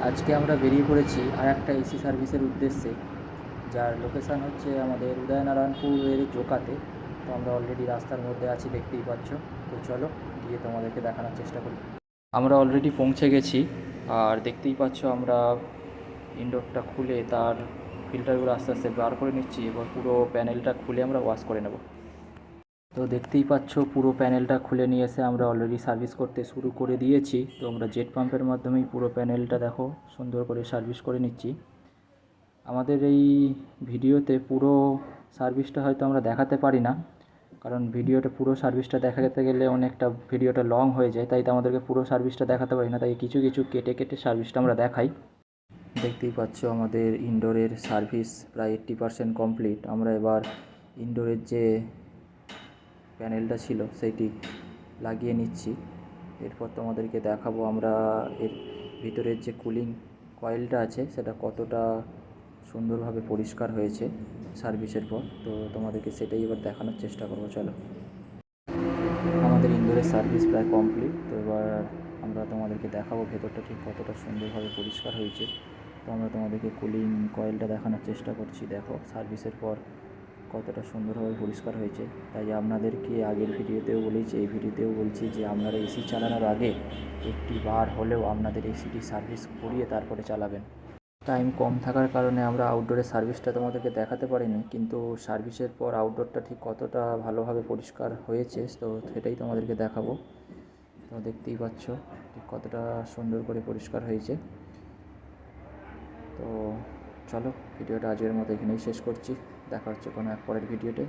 আজকে আমরা বেরিয়ে পড়েছি আর একটা এসি সার্ভিসের উদ্দেশ্যে, যার লোকেশান হচ্ছে আমাদের উদয়নারায়ণপুরের জোকাতে। তো আমরা অলরেডি রাস্তার মধ্যে আছি, দেখতেই পাচ্ছ। তো চলো গিয়ে তোমাদেরকে দেখানোর চেষ্টা করি। আমরা অলরেডি পৌঁছে গেছি, আর দেখতেই পাচ্ছ আমরা ইনডোরটা খুলে তার ফিল্টারগুলো আস্তে আস্তে বার করে নিচ্ছি। এবার পুরো প্যানেলটা খুলে আমরা ওয়াশ করে নেব। তো দেখতেই পাচ্ছ পুরো প্যানেলটা খুলে নিয়ে এসে আমরা অলরেডি সার্ভিস করতে শুরু করে দিয়েছি। তো আমরা জেট পাম্পের মাধ্যমেই পুরো প্যানেলটা দেখো সুন্দর করে সার্ভিস করে নিচ্ছি। আমাদের এই ভিডিওতে পুরো সার্ভিসটা হয়তো আমরা দেখাতে পারি না, কারণ ভিডিওটা পুরো সার্ভিসটা দেখাতে গেলে অনেকটা ভিডিওটা লং হয়ে যায়, তাই তো আমাদেরকে পুরো সার্ভিসটা দেখাতে পারি না, তাই কিছু কিছু কেটে কেটে সার্ভিসটা আমরা দেখাই। দেখতেই পাচ্ছ আমাদের ইনডোরের সার্ভিস প্রায় 80% কমপ্লিট। আমরা এবার ইনডোরের যে প্যানেলটা ছিল সেটি লাগিয়ে নিচ্ছি। এরপর তোমাদেরকে দেখাবো আমরা এর ভিতরের যে কুলিং কয়েলটা আছে সেটা কতটা সুন্দরভাবে পরিষ্কার হয়েছে সার্ভিসের পর। তো তোমাদেরকে সেটাই এবার দেখানোর চেষ্টা করবো। চলো, আমাদের ইনডোরের সার্ভিস প্রায় কমপ্লিট। তো এবার আমরা তোমাদেরকে দেখাবো ভেতরটা ঠিক কতটা সুন্দরভাবে পরিষ্কার হয়েছে। তো আমরা তোমাদেরকে কুলিং কয়েলটা দেখানোর চেষ্টা করছি। দেখো সার্ভিসের পর কতটা সুন্দরভাবে পরিষ্কার হয়েছে। তাই আপনাদেরকে আগের ভিডিওতেও বলেছি, এই ভিডিওতেও বলছি যে আপনারা এসি চালানোর আগে একটি বার হলেও আপনাদের এসিটি সার্ভিস করিয়ে তারপরে চালাবেন। টাইম কম থাকার কারণে আমরা আউটডোরের সার্ভিসটা তোমাদেরকে দেখাতে পারিনি, কিন্তু সার্ভিসের পর আউটডোরটা ঠিক কতটা ভালোভাবে পরিষ্কার হয়েছে তো সেটাই তোমাদেরকে দেখাবো। তো দেখতেই পাচ্ছ ঠিক কতটা সুন্দর করে পরিষ্কার হয়েছে। তো চলো ভিডিওটা আজকের মতো এখানেই শেষ করছি। দেখা হচ্ছে কোনো এক পরের ভিডিওতে।